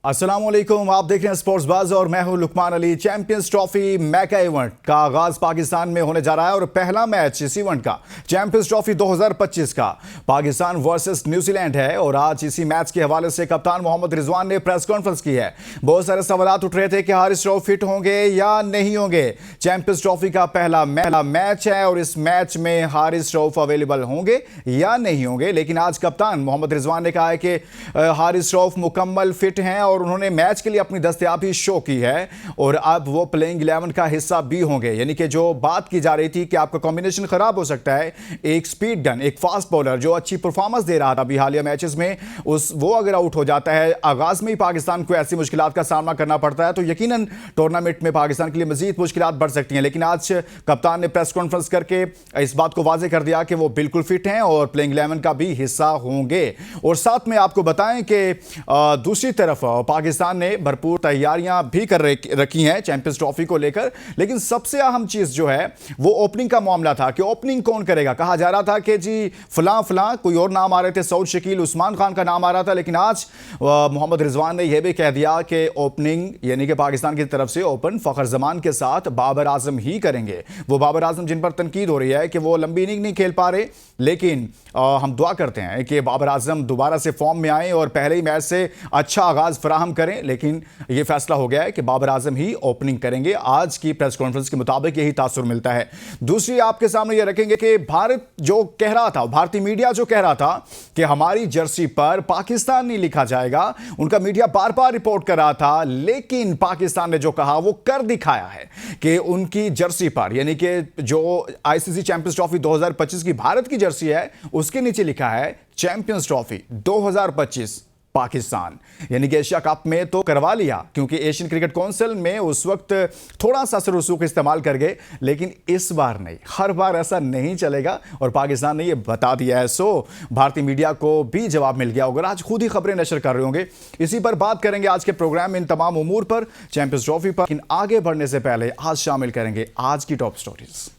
अस्सलामुअलैकुम, आप देख रहे हैं स्पोर्ट्स बाज और मैं हूं Luqman Ali. Champions trophy mega event का आगाज पाकिस्तान में होने जा रहा है और पहला मैच इस इवेंट का चैंपियंस ट्रॉफी 2025 का पाकिस्तान वर्सेस न्यूजीलैंड है। और आज इसी मैच के हवाले से कप्तान मोहम्मद रिजवान ने प्रेस कॉन्फ्रेंस की है। बहुत सारे सवाल उठ रहे थे कि हारिस रऊफ फिट होंगे या नहीं होंगे। चैंपियंस ट्रॉफी का पहला मैच है और इस मैच में हारिस रऊफ अवेलेबल होंगे या नहीं होंगे, लेकिन आज कप्तान मोहम्मद रिजवान ने कहा है कि हारिस रऊफ मुकम्मल फिट हैं और उन्होंने मैच के लिए अपनी दस्तयाबी शो की है और अब वो प्लेइंग 11 का हिस्सा भी होंगे। यानी कि जो बात की जा रही थी कि आपका कॉम्बिनेशन खराब हो सकता है, एक स्पीड गन, एक फास्ट बॉलर जो अच्छी परफॉर्मेंस दे रहा था अभी हालिया मैचेस में, वो अगर आउट हो जाता है, आगाज में ही पाकिस्तान को ऐसी मुश्किलात का सामना करना पड़ता है, तो यकीनन टूर्नामेंट में पाकिस्तान के लिए मजीद मुश्किलात बढ़ सकती हैं। लेकिन आज कप्तान ने प्रेस कॉन्फ्रेंस करके इस बात को वाजे कर दिया कि वो बिल्कुल फिट हैं और प्लेइंग 11 का भी हिस्सा होंगे। और साथ में आपको बताएं कि दूसरी तरफ पाकिस्तान ने भरपूर तैयारियां भी कर रखी हैं चैंपियंस ट्रॉफी को लेकर। लेकिन सबसे अहम चीज जो है वो ओपनिंग का मामला था कि ओपनिंग कौन करेगा। कहा जा रहा था कि जी फलां कोई और नाम आ रहे थे, सऊद शकील, उस्मान खान का नाम आ रहा था, लेकिन आज मोहम्मद रिजवान ने यह भी कह दिया कि ओपनिंग यानी कि पाकिस्तान की तरफ से ओपन फखर जमान के साथ बाबर आजम ही करेंगे। वो बाबर आजम जिन पर तनकीद हो रही है कि वो लंबी इनिंग नहीं खेल पा रहे, लेकिन हम दुआ करते हैं कि बाबर आजम दोबारा से फॉर्म में आए और पहले ही मैच से अच्छा आगाज फराहम करें। लेकिन यह फैसला हो गया है कि बाबर आजम ही ओपनिंग करेंगे। आज की प्रेस कॉन्फ्रेंस के मुताबिक यही तासुर मिलता है। दूसरी आपके सामने यह रखेंगे कि भारत जो कह रहा था, भारतीय मीडिया जो कह रहा था कि हमारी जर्सी पर पाकिस्तान नहीं लिखा जाएगा, उनका मीडिया बार बार रिपोर्ट कर रहा था, लेकिन पाकिस्तान ने जो कहा वो कर दिखाया है कि उनकी जर्सी पर, यानी कि जो आईसीसी चैंपियंस ट्रॉफी 2025 की भारत की जर्सी है, उसके नीचे लिखा है चैंपियंस ट्रॉफी 2025 पाकिस्तान। यानी कि एशिया कप में तो करवा लिया, क्योंकि एशियन क्रिकेट काउंसिल में उस वक्त थोड़ा सा रसूख इस्तेमाल कर गए, लेकिन इस बार नहीं, हर बार ऐसा नहीं चलेगा और पाकिस्तान ने यह बता दिया है। सो भारतीय मीडिया को भी जवाब मिल गया होगा, आज खुद ही खबरें नशर कर रहे होंगे। इसी पर बात करेंगे आज के प्रोग्राम में, इन तमाम उमूर पर, चैंपियंस ट्रॉफी पर। लेकिन आगे बढ़ने से पहले आज शामिल करेंगे आज की top stories.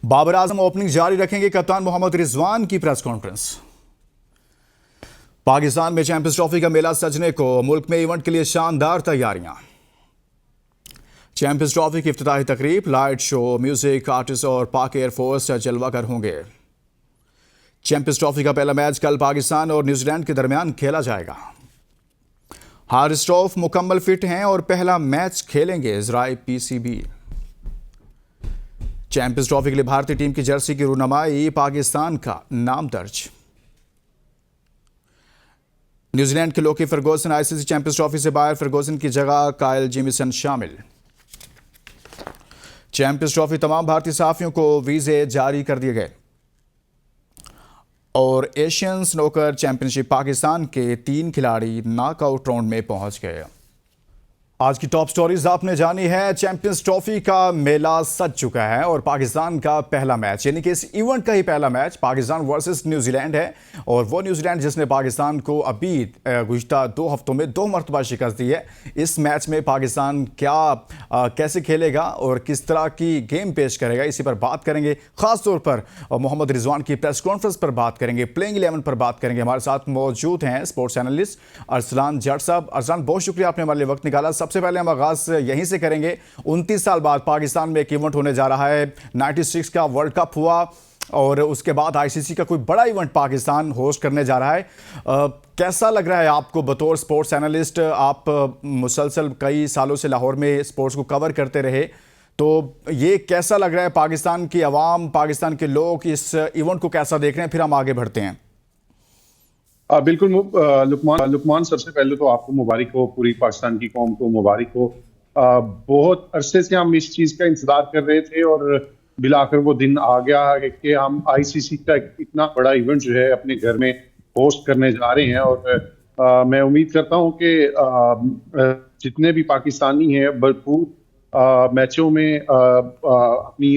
Babar Azam opening जारी रखेंगे, कप्तान मोहम्मद रिजवान की प्रेस कॉन्फ्रेंस। पाकिस्तान में चैंपियंस ट्रॉफी का मेला सजने को, मुल्क में इवेंट के लिए शानदार तैयारियां। चैंपियंस ट्रॉफी की इफ्तिताही तकरीब, लाइट शो, म्यूजिक, आर्टिस्ट और पाक एयरफोर्स जलवागर होंगे। चैंपियंस ट्रॉफी का पहला मैच कल पाकिस्तान और न्यूजीलैंड के दरमियान खेला जाएगा। हारिस रऊफ मुकम्मल फिट हैं और पहला मैच खेलेंगे, ज़राए पीसीबी। चैंपियंस ट्रॉफी के लिए भारतीय टीम की जर्सी की रूनुमाई, पाकिस्तान का नाम दर्ज। न्यूजीलैंड के लोकी फर्गूसन आईसीसी चैंपियंस ट्रॉफी से बाहर, फर्गूसन की जगह कायल जेमिसन शामिल। चैंपियंस ट्रॉफी तमाम भारतीय सहाफियों को वीजे जारी कर दिए गए। और एशियन स्नूकर चैंपियनशिप पाकिस्तान के 3 खिलाड़ी नॉकआउट राउंड में पहुंच गए। आज की टॉप स्टोरीज आपने जानी है। चैंपियंस ट्रॉफी का मेला सज चुका है और पाकिस्तान का पहला मैच, यानी कि इस इवेंट का ही पहला मैच पाकिस्तान वर्सेस न्यूजीलैंड है। और वो न्यूजीलैंड जिसने पाकिस्तान को अभी गुज़िश्ता 2 हफ्तों में 2 मरतबा शिकस्त दी है। इस मैच में पाकिस्तान कैसे खेलेगा और किस तरह की गेम पेश करेगा, इसी पर बात करेंगे। खासतौर पर मोहम्मद रिजवान की प्रेस कॉन्फ्रेंस पर बात करेंगे, प्लेइंग 11 पर बात करेंगे। हमारे साथ मौजूद हैं स्पोर्ट्स एनालिस्ट अरसलान जट साहब। अरसलान, बहुत शुक्रिया, आपने हमारे लिए वक्त निकाला। सबसे पहले हम आगाज यहीं से करेंगे। 29 साल बाद पाकिस्तान में एक इवेंट होने जा रहा है। 96 का वर्ल्ड कप हुआ और उसके बाद आईसीसी का कोई बड़ा इवेंट पाकिस्तान होस्ट करने जा रहा है। कैसा लग रहा है आपको बतौर स्पोर्ट्स एनालिस्ट? आप मुसलसल कई सालों से लाहौर में स्पोर्ट्स को कवर करते रहे, तो ये कैसा लग रहा है? पाकिस्तान की आवाम, पाकिस्तान के लोग इस इवेंट को कैसा देख रहे हैं? फिर हम आगे बढ़ते हैं। बिल्कुल लुकमान, सबसे पहले तो आपको मुबारक हो, पूरी पाकिस्तान की कौम को मुबारक हो। बहुत अरसे से हम इस चीज़ का इंतजार कर रहे थे और बिलाकर वो दिन आ गया कि हम आईसीसी का इतना बड़ा इवेंट जो है अपने घर में होस्ट करने जा रहे हैं। और मैं उम्मीद करता हूं कि जितने भी पाकिस्तानी हैं भरपूर मैचों में अपनी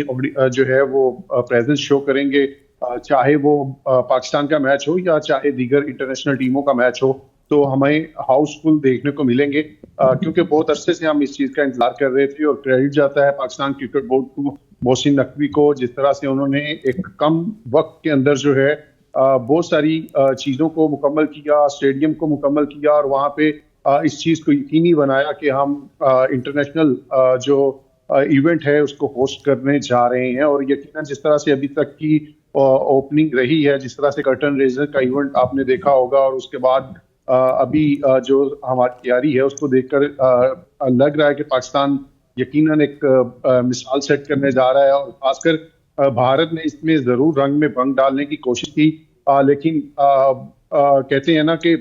जो है वो प्रेजेंस शो करेंगे, चाहे वो पाकिस्तान का मैच हो या चाहे दीगर इंटरनेशनल टीमों का मैच हो, तो हमें हाउसफुल देखने को मिलेंगे। क्योंकि बहुत अरसे से हम इस चीज़ का इंतजार कर रहे थे और क्रेडिट जाता है पाकिस्तान क्रिकेट बोर्ड को, मोहसिन नकवी को, जिस तरह से उन्होंने एक कम वक्त के अंदर जो है बहुत सारी चीज़ों को मुकम्मल किया, स्टेडियम को मुकम्मल किया और वहाँ पे इस चीज़ को यकीनी बनाया कि हम इंटरनेशनल जो इवेंट है उसको होस्ट करने जा रहे हैं। और यकीनन जिस तरह से अभी तक की ओपनिंग रही है, जिस तरह से कर्टन रेजर का इवेंट आपने देखा होगा और उसके बाद अभी जो हमारी तैयारी है उसको देखकर लग रहा है कि पाकिस्तान यकीनन एक मिसाल सेट करने जा रहा है। और खासकर भारत ने इसमें जरूर रंग में भंग डालने की कोशिश की, लेकिन कहते हैं ना कि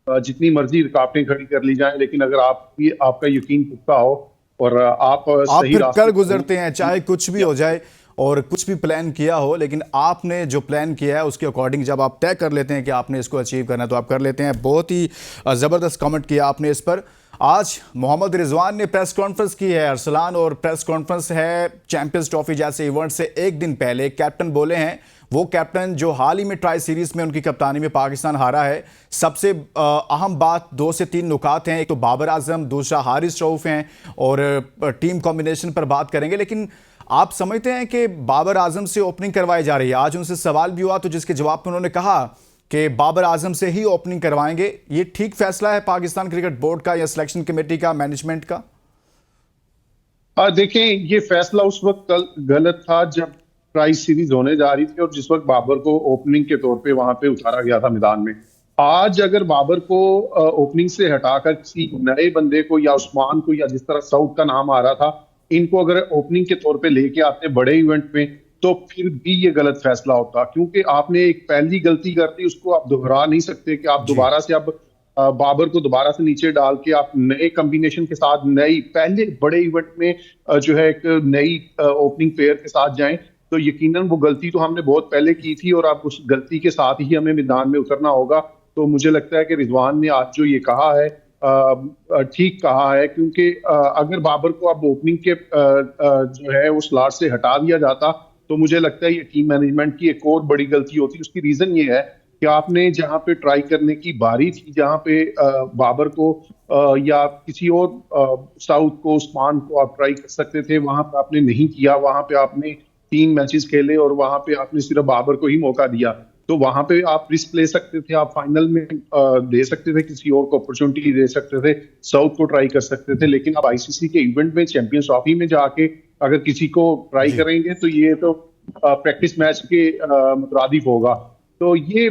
जितनी मर्जी रुकावटें खड़ी कर ली जाएं, लेकिन अगर आपका यकीन पुख्ता हो और आप आप सही फिर रास्ते कर पर गुजरते हैं, चाहे कुछ भी हो जाए और कुछ भी प्लान किया हो, लेकिन आपने जो प्लान किया है उसके अकॉर्डिंग जब आप तय कर लेते हैं कि आपने इसको अचीव करना है तो आप कर लेते हैं। बहुत ही ज़बरदस्त कमेंट किया आपने इस पर। आज मोहम्मद रिजवान ने प्रेस कॉन्फ्रेंस की है अरसलान, और प्रेस कॉन्फ्रेंस है चैंपियंस ट्रॉफी जैसे इवेंट से एक दिन पहले। कैप्टन बोले हैं, वो कैप्टन जो हाल ही में ट्राई सीरीज में उनकी कप्तानी में पाकिस्तान हारा है। सबसे अहम बात 2 से 3 नुकात हैं, एक तो बाबर आजम, दूसरा हारिस रऊफ हैं, और टीम कॉम्बिनेशन पर बात करेंगे। लेकिन आप समझते हैं कि बाबर आजम से ओपनिंग करवाई जा रही है? आज उनसे सवाल भी हुआ तो जिसके जवाब में उन्होंने कहा कि बाबर आजम से ही ओपनिंग करवाएंगे। ये ठीक फैसला है पाकिस्तान क्रिकेट बोर्ड का या सिलेक्शन कमेटी का, मैनेजमेंट का? देखें, ये फैसला उस वक्त गलत था जब ट्राई सीरीज होने जा रही थी और जिस वक्त बाबर को ओपनिंग के तौर पे वहां पे उतारा गया था मैदान में। आज अगर बाबर को ओपनिंग से हटाकर किसी नए बंदे को या उस्मान को या जिस तरह साउथ का नाम आ रहा था, इनको अगर ओपनिंग के तौर पे लेके आते बड़े इवेंट में, तो फिर भी ये गलत फैसला होता, क्योंकि आपने एक पहली गलती कर दी, उसको आप दोहरा नहीं सकते कि आप दोबारा से अब बाबर को दोबारा से नीचे डाल के आप नए कॉम्बिनेशन के साथ नई पहले बड़े इवेंट में जो है एक नई ओपनिंग पेयर के साथ जाएं। तो यकीनन वो गलती तो हमने बहुत पहले की थी और अब उस गलती के साथ ही हमें मैदान में उतरना होगा। तो मुझे लगता है कि रिजवान ने आज जो ये कहा है ठीक कहा है, क्योंकि अगर बाबर को अब ओपनिंग के जो है उस स्लॉट से हटा दिया जाता तो मुझे लगता है ये टीम मैनेजमेंट की एक और बड़ी गलती होती। उसकी रीजन ये है कि आपने जहां पे ट्राई करने की बारी थी, जहां पे बाबर को या किसी और साउथ को, उस्मान को आप ट्राई कर सकते थे, वहां पे आपने नहीं किया। वहां पे आपने 3 मैचेस खेले और वहां पे आपने सिर्फ बाबर को ही मौका दिया। तो वहां पे आप रिस्क ले सकते थे, आप फाइनल में दे सकते थे, किसी और को अपॉर्चुनिटी दे सकते थे, साउथ को ट्राई कर सकते थे। लेकिन आप आईसीसी के इवेंट में, चैंपियंस ट्रॉफी में जाके अगर किसी को ट्राई करेंगे तो ये तो प्रैक्टिस मैच के मुतरादिफ होगा। तो ये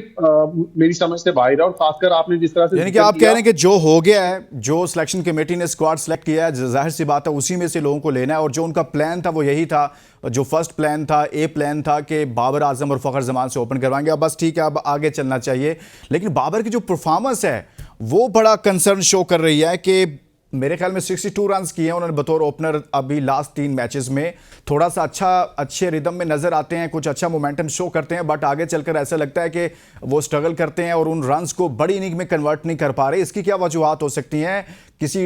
मेरी समझ से बाहर है। और खासकर आपने जिस तरह से, यानी कि आप कह रहे हैं कि जो हो गया है, जो सिलेक्शन कमेटी ने स्क्वाड सेलेक्ट किया है, जाहिर सी बात है उसी में से लोगों को लेना है, और जो उनका प्लान था वो यही था, जो फर्स्ट प्लान था, ए प्लान था कि बाबर आजम और फ़खर जमान से ओपन करवाएंगे। अब बस ठीक है, अब आगे चलना चाहिए। लेकिन बाबर की जो परफॉर्मेंस है वो बड़ा कंसर्न शो कर रही है कि मेरे ख्याल में 62 रन किए हैं उन्होंने बतौर ओपनर अभी लास्ट 3 मैचेस में। थोड़ा सा अच्छे रिदम में नजर आते हैं, कुछ अच्छा मोमेंटम शो करते हैं, बट आगे चलकर ऐसा लगता है कि वो स्ट्रगल करते हैं और उन रन्स को बड़ी इनिंग में कन्वर्ट नहीं कर पा रहे। इसकी क्या वजूहात हो सकती हैं? किसी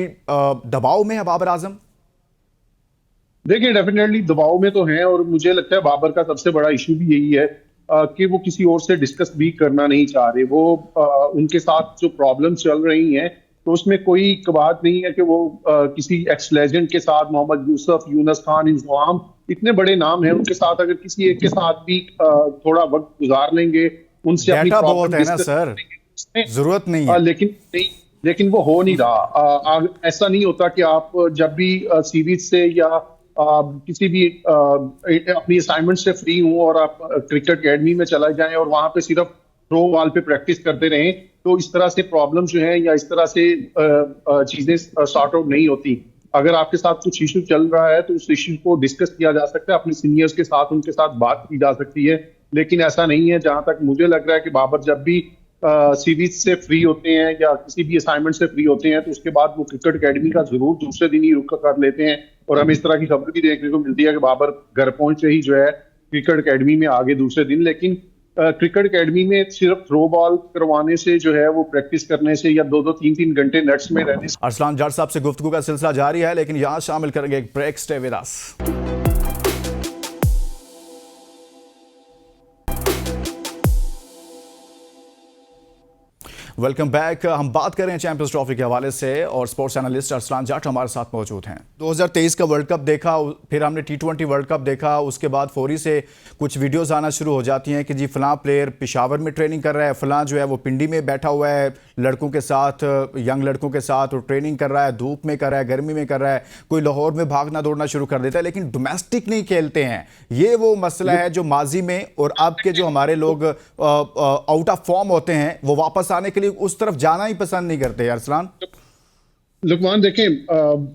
दबाव में है बाबर आजम? देखिए, डेफिनेटली दबाव में तो हैं, और मुझे लगता है बाबर का सबसे बड़ा इशू भी यही है कि वो किसी और से डिस्कस भी करना नहीं चाह रहे। वो उनके साथ जो प्रॉब्लम चल रही हैं तो उसमें कोई बात नहीं है कि वो किसी एक्स लेजेंड के साथ, मोहम्मद यूसुफ, यूनुस खान, इंजमाम, इतने बड़े नाम हैं, उनके साथ अगर किसी एक के साथ भी थोड़ा वक्त गुजार लेंगे, उनसे अपनी बहुत है ना सर, जरूरत नहीं है। लेकिन वो हो नहीं रहा। ऐसा नहीं होता कि आप जब भी सीरीज से या किसी भी अपनी असाइनमेंट से फ्री हूं और आप क्रिकेट एकेडमी में चला जाएं और वहां पे सिर्फ थ्रो बॉल पे प्रैक्टिस करते रहें, तो इस तरह से प्रॉब्लम जो है या इस तरह से चीजें सॉर्ट आउट नहीं होती। अगर आपके साथ कुछ इशू चल रहा है तो उस इशू को डिस्कस किया जा सकता है, अपने सीनियर्स के साथ, उनके साथ बात की जा सकती है। लेकिन ऐसा नहीं है। जहां तक मुझे लग रहा है कि बाबर जब भी सीरीज से फ्री होते हैं या किसी भी असाइनमेंट से फ्री होते हैं तो उसके बाद वो क्रिकेट एकेडमी का जरूर दूसरे दिन ही रुख कर लेते हैं। और हमें इस तरह की खबर भी देखने को मिलती है कि बाबर घर पहुंचे ही जो है क्रिकेट एकेडमी में आगे दूसरे दिन। लेकिन क्रिकेट एकेडमी में सिर्फ थ्रो बॉल करवाने से जो है, वो प्रैक्टिस करने से या 2-2, 3-3 घंटे नेट्स में रहने से। अरसलान जाट साहब से गुफ्तगू का सिलसिला जारी है, लेकिन यहां शामिल करेंगे एक break. Stay with us. Welcome back. हम बात कर रहे हैं चैंपियंस ट्रॉफी के हवाले से और स्पोर्ट्स एनालिस्ट अरसलान जाट हमारे साथ मौजूद हैं। 2023 का वर्ल्ड कप देखा, फिर हमने T20 वर्ल्ड कप देखा, उसके बाद फौरी से कुछ वीडियोस आना शुरू हो जाती हैं कि जी फलां प्लेयर पेशावर में ट्रेनिंग कर रहा है, फलां जो है वो पिंडी में बैठा हुआ है लड़कों के साथ, यंग लड़कों के साथ, और ट्रेनिंग कर रहा है, धूप में कर रहा है, गर्मी में कर रहा है, कोई लाहौर में भागना दौड़ना शुरू कर देता है, लेकिन डोमेस्टिक नहीं खेलते हैं। ये वो मसला है जो माजी में और अब के जो हमारे लोग आउट ऑफ फॉर्म होते हैं वो वापस आने के लिए उस तरफ जाना ही पसंद नहीं करते। अरसलान, लुकमान देखें,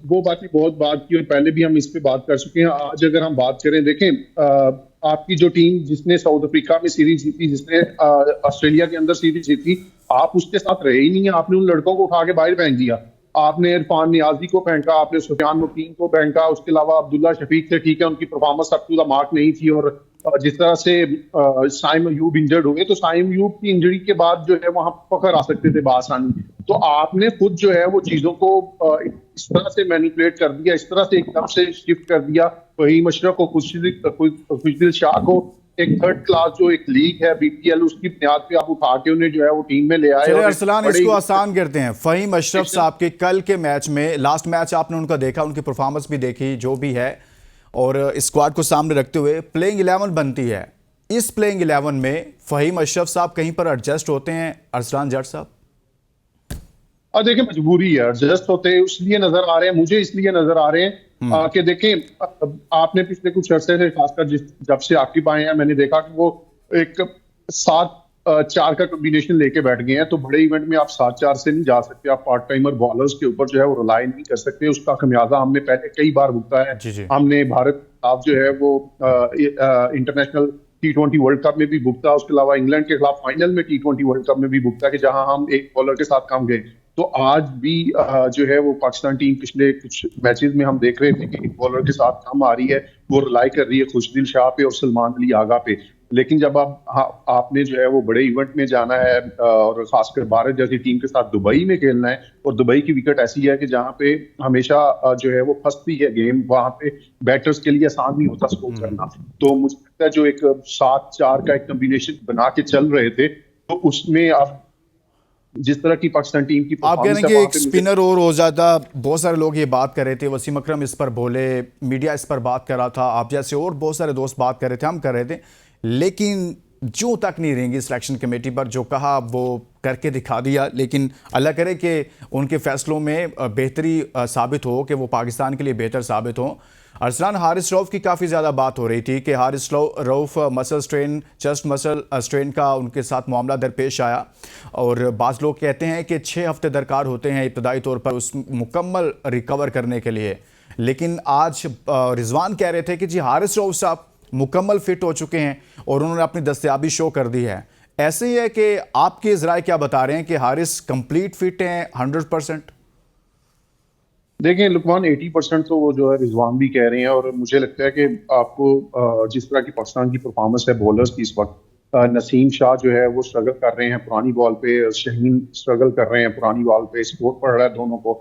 वो बात की बहुत बात की और पहले भी हम इस पे बात कर चुके हैं। आज अगर हम बात करें, देखें, आपकी जो टीम जिसने साउथ अफ्रीका में सीरीज जीती, जिसने ऑस्ट्रेलिया के अंदर सीरीज जीती, आप उसके साथ रहे ही नहीं है। आपने उन लड़कों को उठा के बाहर फेंक दिया। आपने इरफान नियाजी को फेंका, आपने सुफियान मुकीम को फेंका, उसके अलावा अब्दुल्ला शफीक थे, ठीक है, उनकी performance up to the mark नहीं थी। और जिस तरह से साइम अयूब इंजर्ड हुए, तो साइम अयूब की इंजरी के बाद जो है वहां पकड़ आ सकते थे बासानी। तो आपने खुद जो है वो चीजों को इस तरह से मैनिपुलेट कर दिया, इस तरह से एकदम से शिफ्ट कर दिया। फहीम अशरफ को, खुशदिल शाह को, एक थर्ड क्लास जो एक लीग है BPL, उसकी बुनियाद पे आप उठा के उन्हें जो है वो टीम में ले आए। चलिए अरसलान, इसको आसान करते हैं। फहीम अशरफ साहब के कल के मैच में, लास्ट मैच आपने उनका देखा, उनकी परफॉर्मेंस भी देखी जो भी है, और स्क्वाड को सामने रखते हुए प्लेइंग 11 बनती है। इस प्लेइंग 11 में फहीम अशरफ साहब कहीं पर एडजस्ट होते हैं अरसलान जट साहब? और देखिए, मजबूरी है, एडजस्ट होते इसलिए नजर आ रहे हैं, मुझे इसलिए नजर आ रहे हैं कि देखें, आपने पिछले कुछ अरसे से, खासकर जब से आकिब आए हैं, मैंने देखा कि वो एक 7-4 का कॉम्बिनेशन लेके बैठ गए हैं। तो बड़े इवेंट में आप 7-4 से नहीं जा सकते, आप पार्ट टाइमर बॉलर्स के ऊपर जो है वो रिलाई नहीं कर सकते। उसका खमियाजा हमने पहले कई बार भुगता है। जी जी। हमने भारत खिलाफ जो है वो इंटरनेशनल T20 वर्ल्ड कप में भी भुगता, उसके अलावा इंग्लैंड के खिलाफ फाइनल में T20 वर्ल्ड कप में भी भुगता, कि जहां हम एक बॉलर के साथ कम गए। तो आज भी जो है वो पाकिस्तान टीम पिछले कुछ मैचेस में हम देख रहे थे कि एक बॉलर के साथ कम आ रही है, वो रिलाई कर रही है खुशदिल शाह पे और सलमान अली आगा पे। लेकिन जब आपने जो है वो बड़े इवेंट में जाना है, और खासकर भारत जैसी टीम के साथ दुबई में खेलना है, और दुबई की विकेट ऐसी है कि जहां पे हमेशा जो है वो फंसती है गेम, वहां पे बैटर्स के लिए आसान नहीं होता स्कोर करना। तो मुझे लगता है जो एक 7-4 का एक कॉम्बिनेशन बना के चल रहे थे, तो उसमें आप जिस तरह की पाकिस्तान टीम की, आप कह रहे हैं कि एक स्पिनर और हो जाता। बहुत सारे लोग ये बात कर रहे थे, वसीम अकरम इस पर बोले, मीडिया इस पर बात कर रहा था, आप जैसे और बहुत सारे दोस्त बात कर रहे थे, हम कर रहे थे, लेकिन जो तक नहीं रहेंगी सिलेक्शन कमेटी पर, जो कहा वो करके दिखा दिया। लेकिन अल्लाह करे कि उनके फैसलों में बेहतरी साबित हो, कि वो पाकिस्तान के लिए बेहतर साबित हो। अरसलान, हारिस रऊफ की काफ़ी ज़्यादा बात हो रही थी कि Haris Rauf muscle strain, chest muscle strain का उनके साथ मामला दरपेश आया, और बाज़ लोग कहते हैं कि 6 हफ्ते दरकार होते हैं इब्तदाई तौर पर उस मुकम्मल रिकवर करने के लिए। लेकिन आज रिजवान कह रहे थे कि जी हारिस रऊफ साहब मुकम्मल फिट हो चुके हैं और उन्होंने अपनी दस्तयाबी शो कर दी है। ऐसे ही है कि आपके ज़राए क्या बता रहे हैं कि हारिस कंप्लीट फिट हैं 100%? देखें लुकमान, 80% तो वो जो है रिजवान भी कह रहे हैं, और मुझे लगता है कि आपको जिस तरह की पाकिस्तान की परफॉर्मेंस है बॉलर्स की इस वक्त, नसीम शाह जो है वो स्ट्रगल कर रहे हैं पुरानी बॉल पे, शहीन स्ट्रगल कर रहे हैं पुरानी बॉल पे, स्कोर पड़ रहा है दोनों को।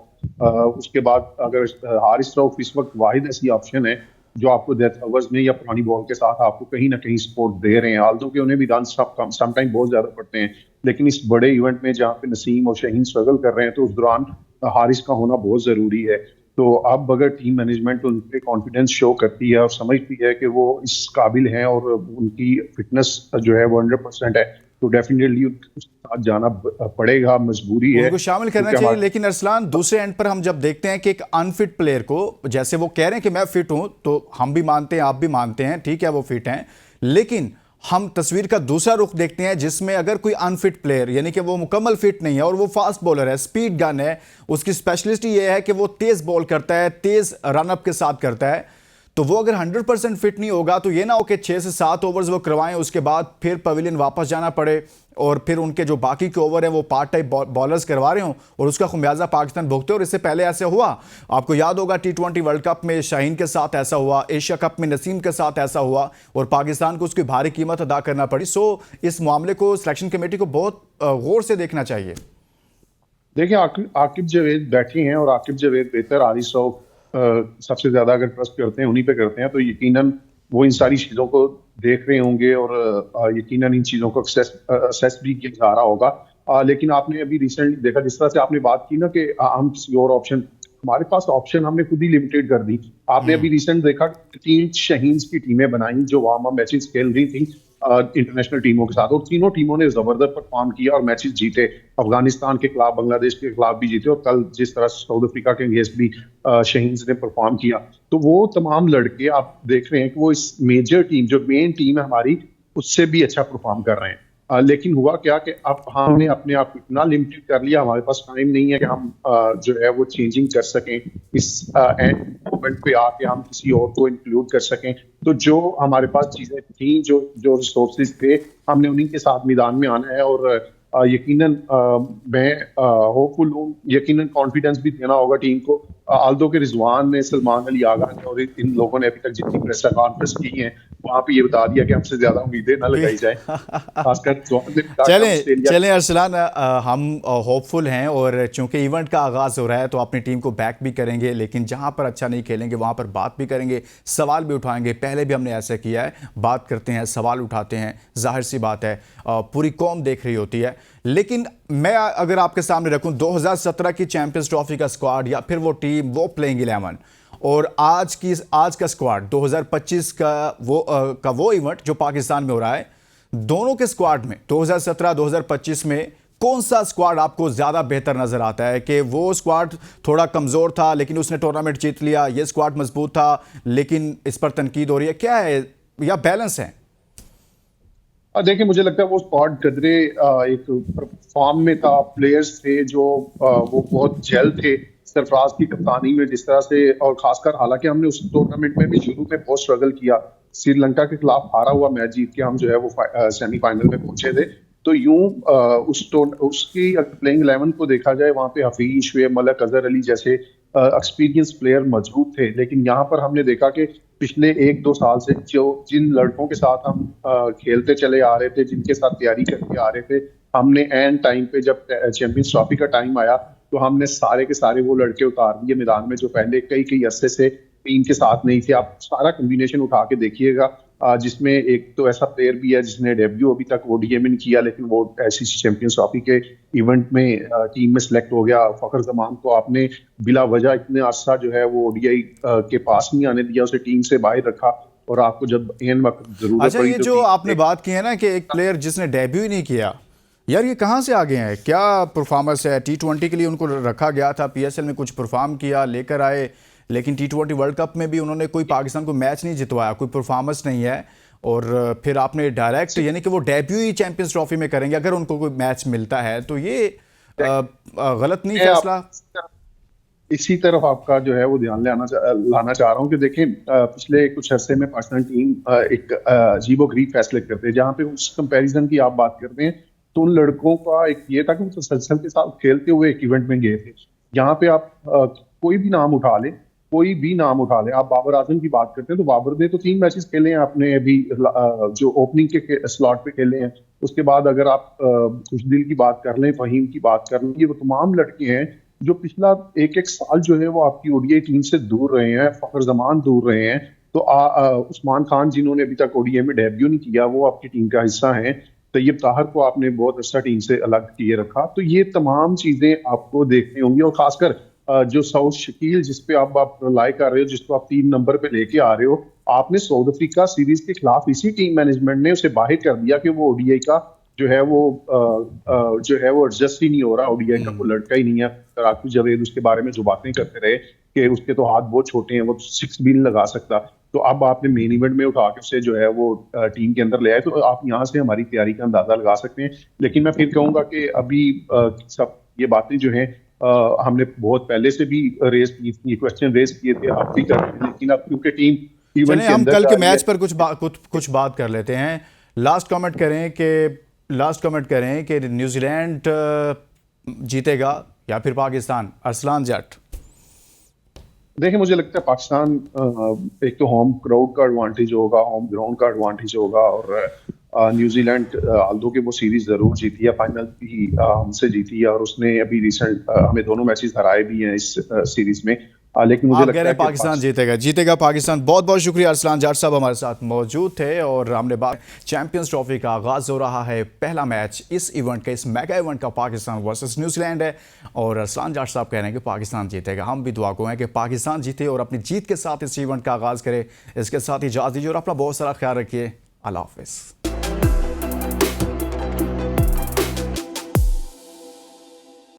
उसके बाद अगर हारिस रऊफ इस वक्त वाहिद ऐसी ऑप्शन है जो आपको डेथ ओवर्स में या पुरानी बॉल के साथ आपको कहीं ना कहीं सपोर्ट दे रहे हैं, आल्दो कि उन्हें भी रन समटाइम बहुत ज्यादा पड़ते हैं। लेकिन इस बड़े इवेंट में जहाँ पे नसीम और शहीन स्ट्रगल कर रहे हैं, तो उस दौरान हारिस का होना बहुत जरूरी है। तो अब अगर टीम मैनेजमेंट उन पे कॉन्फिडेंस शो करती है और समझती है कि वो इस काबिल हैं और उनकी फिटनेस जो है वो 100% है, तो डेफिनेटली उसके साथ जाना पड़ेगा, मजबूरी है, उनको शामिल करना चाहिए। लेकिन अरसलान, दूसरे एंड पर हम जब देखते हैं कि एक अनफिट प्लेयर को, जैसे वो कह रहे हैं कि मैं फिट हूं, तो हम भी मानते हैं, आप भी मानते हैं, ठीक है वो फिट हैं, लेकिन हम तस्वीर का दूसरा रुख देखते हैं जिसमें अगर कोई अनफिट प्लेयर, यानी कि वो मुकम्मल फिट नहीं है और वो फास्ट बॉलर है, स्पीड गन है, उसकी स्पेशलिटी ये है कि वो तेज बॉल करता है, तेज रनअप के साथ करता है, तो वो अगर 100% फिट नहीं होगा तो ये ना हो कि 6 से 7 ओवर्स वो करवाएं, उसके बाद फिर पवेलियन वापस जाना पड़े और फिर उनके जो बाकी के ओवर हैं वो पार्ट टाइम बॉलर्स करवा रहे हों और उसका खुमियाजा पाकिस्तान भुगते। और इससे पहले ऐसे हुआ, आपको याद होगा T20 वर्ल्ड कप में शाहीन के साथ ऐसा हुआ, एशिया कप में नसीम के साथ ऐसा हुआ और पाकिस्तान को उसकी भारी कीमत अदा करना पड़ी। सो इस मामले को सिलेक्शन कमेटी को बहुत गौर से देखना चाहिए। देखिए, आकिब जावेद बैठे हैं और आकिब जावेद बेहतर हारिस रऊफ सबसे ज्यादा अगर ट्रस्ट करते हैं उन्हीं पे करते हैं, तो यकीनन वो इन सारी चीजों को देख रहे होंगे और यकीनन इन चीजों को असेस भी किया जा रहा होगा। लेकिन आपने अभी रिसेंटली देखा, जिस तरह से आपने बात की ना कि हम किसी और ऑप्शन, हमारे पास ऑप्शन हमने खुद ही लिमिटेड कर दी। आपने अभी रिसेंट देखा 3 शहीन्स की टीमें बनाई जो वार्म अप मैचेस खेल रही थी इंटरनेशल टीमों के साथ, और तीनों टीमों ने जबरदस्त परफॉर्म किया और मैचेस जीते। अफगानिस्तान के खिलाफ, बांग्लादेश के खिलाफ भी जीते, और कल जिस तरह साउथ अफ्रीका के अगेंस्ट भी शहीन्स ने परफॉर्म किया। तो वो तमाम लड़के आप देख रहे हैं कि वो इस मेजर टीम, जो मेन टीम है हमारी, उससे भी अच्छा परफॉर्म कर रहे हैं। लेकिन हुआ क्या कि अब हमने अपने आप को इतना लिमिटेड कर लिया, हमारे पास टाइम नहीं है कि हम जो है वो चेंजिंग कर सकें, इस एंड मोमेंट पे आके हम किसी और को इंक्लूड कर सकें। तो जो हमारे पास चीजें थी, जो जो रिसोर्सेज थे, हमने उन्हीं के साथ मैदान में आना है। और यकीनन मैं होपफुल हूँ, यकीनन कॉन्फिडेंस भी देना होगा टीम को। आल्दो के रिजवान ने, सलमान अली आगा ने और इन लोगों ने अभी तक जितनी प्रेस कॉन्फ्रेंस की है, वहां पे ये बता दिया कि हमसे ज्यादा उम्मीदें ना लगाई जाए। खासकर चलें चलें अरसलान, हम होपफुल हैं, और चूंकि इवेंट का आगाज़ हो रहा है तो अपनी टीम को बैक भी करेंगे, लेकिन जहां पर अच्छा नहीं खेलेंगे वहां पर बात भी करेंगे, सवाल भी उठाएंगे। पहले भी हमने ऐसा किया है, बात करते हैं, सवाल उठाते हैं, जाहिर सी बात है पूरी कौम देख रही होती है। लेकिन मैं अगर आपके सामने रखूं 2017 की चैंपियंस ट्रॉफी का स्क्वाड, या फिर वो टीम, वो प्लेइंग 11, और आज का स्क्वाड 2025 का वो इवेंट जो पाकिस्तान में हो रहा है, दोनों के स्क्वाड में 2017-2025 में कौन सा स्क्वाड आपको ज्यादा बेहतर नजर आता है? कि वो स्क्वाड थोड़ा कमजोर था लेकिन उसने टूर्नामेंट जीत लिया, ये स्क्वाड मजबूत था लेकिन इस पर तनकीद हो रही है, क्या है, या बैलेंस है? देखिए, मुझे लगता है वो स्क्वाड कदरे एक फॉर्म में था, प्लेयर्स थे जो वो बहुत जेल थे सरफराज की कप्तानी में, जिस तरह से। और खासकर हालांकि हमने उस टूर्नामेंट में भी शुरू में बहुत स्ट्रगल किया, श्रीलंका के खिलाफ हारा हुआ मैच जीत के हम जो है वो सेमीफाइनल में पहुंचे थे। तो यूं उसकी प्लेइंग 11 को देखा जाए, वहां पे हफीज, शुएब मलिक, अजहर अली जैसे एक्सपीरियंस प्लेयर मौजूद थे। लेकिन यहाँ पर हमने देखा कि पिछले 1-2 साल से जिन लड़कों के साथ हम खेलते चले आ रहे थे, जिनके साथ तैयारी करके आ रहे थे, हमने एंड टाइम पे जब चैंपियंस ट्रॉफी का टाइम आया तो हमने सारे के सारे वो लड़के उतार दिए मैदान में जो पहले कई कई अरसे से टीम के साथ नहीं थे। आप सारा कॉम्बिनेशन उठा के देखिएगा, जिसमें एक तो ऐसा प्लेयर भी है जिसने डेब्यू अभी तक ओडीआई में नहीं किया, लेकिन वो आईसीसी चैंपियंस ट्रॉफी के इवेंट में टीम में सिलेक्ट हो गया। फखर जमान को आपने बिला वजह इतने अरसा जो है वो ओडीआई के पास नहीं आने दिया, उसे टीम से बाहर रखा, और आपको जब एन वक्त जरूरत अच्छा, पड़ी ये तो जो आपने बात की है ना कि एक प्लेयर जिसने डेब्यू ही नहीं किया, यार ये कहाँ से आ गए हैं? क्या परफॉर्मेंस है? T20 के लिए उनको रखा गया था, पीएसएल में कुछ परफॉर्म किया, लेकर आए, लेकिन T20 वर्ल्ड कप में भी उन्होंने कोई पाकिस्तान को मैच नहीं जितवाया, कोई परफॉर्मेंस नहीं है, और फिर आपने डायरेक्ट, यानी कि वो डेब्यू ही चैंपियंस ट्रॉफी में करेंगे अगर उनको कोई मैच मिलता है, तो ये गलत नहीं फैसला? इसी तरफ आपका जो है वो ध्यान लाना चाह रहा हूँ कि देखें, पिछले कुछ अरसे में पाकिस्तान टीम एक अजीबोगरीब फैसले करते हैं। जहाँ पे उस कंपैरिजन की आप बात करते हैं तो उन लड़कों का एक ये था कि वो तसलसल के साथ खेलते हुए एक इवेंट में गए थे। यहाँ पे आप कोई भी नाम उठा ले, कोई भी नाम उठा ले, आप बाबर आजम की बात करते हैं तो बाबर ने तो 3 मैचेस खेले हैं, आपने अभी जो ओपनिंग के स्लॉट पे खेले हैं। उसके बाद अगर आप खुशदिल की बात कर लें, फहीम की बात कर लें, ये वो तमाम लड़के हैं जो पिछला एक साल जो है वो आपकी ओडीआई टीम से दूर रहे हैं। फखर जमान दूर रहे हैं, तो उस्मान खान जिन्होंने अभी तक ओडीआई में डेब्यू नहीं किया, वो आपकी टीम का हिस्सा हैं। तैयब ताहर को आपने बहुत अच्छा टीम से अलग किए रखा। तो ये तमाम चीजें आपको देखनी होंगी, और खासकर जो साउथ शकील जिस पे आप रिलाई कर रहे हो, जिसको आप 3 नंबर पे लेके आ रहे हो, आपने साउथ अफ्रीका सीरीज के खिलाफ इसी टीम मैनेजमेंट ने उसे बाहर कर दिया कि वो ओडीआई का जो है वो एडजस्ट ही नहीं हो रहा, ओडीआई का वो लड़का ही नहीं है। राकिब जावेद उसके बारे में जो बातें करते रहे कि उसके तो हाथ बहुत छोटे हैं, वो 6 भी नहीं लगा सकता। तो अब आपने मेन इवेंट में उठा के उसे जो है वो टीम के अंदर ले आए, तो आप यहाँ से हमारी तैयारी का अंदाजा लगा सकते हैं। लेकिन मैं फिर कहूंगा कि अभी सब ये बातें जो हैं हमने बहुत पहले से भी रेज की थी, क्वेश्चन रेज किए थे, आप भी कर रहे हैं, लेकिन अब क्योंकि टीम इवेंट के हम अंदर कल के मैच पर कुछ बात कर लेते हैं। लास्ट कमेंट करें कि न्यूजीलैंड जीतेगा या फिर पाकिस्तान? अरसलान जट। देखिए, मुझे लगता है पाकिस्तान, एक तो होम क्राउड का एडवांटेज होगा, होम ग्राउंड का एडवांटेज होगा, और न्यूजीलैंड आल्दो के वो सीरीज जरूर जीती है, फाइनल भी हमसे जीती है, और उसने अभी रिसेंट हमें दोनों मैचेस हराए भी हैं इस सीरीज में। लेकिन मुझे आप लगता कह रहे है हैं कि पाकिस्तान जीतेगा पाकिस्तान। बहुत बहुत शुक्रिया, अरसलान जाट साहब हमारे साथ मौजूद थे और हमने बात चैंपियंस ट्रॉफी का आगाज हो रहा है। पहला मैच इस इवेंट का, इस मेगा इवेंट का पाकिस्तान वर्सेस न्यूजीलैंड है और अरसलान जाट साहब कह रहे हैं कि पाकिस्तान जीतेगा। हम भी दुआ को हैं कि पाकिस्तान जीते और अपनी जीत के साथ इस इवेंट का आगाज करे। इसके साथ ही इजाज़त दीजिए और अपना बहुत सारा ख्याल रखिए। अल्लाह हाफिज़।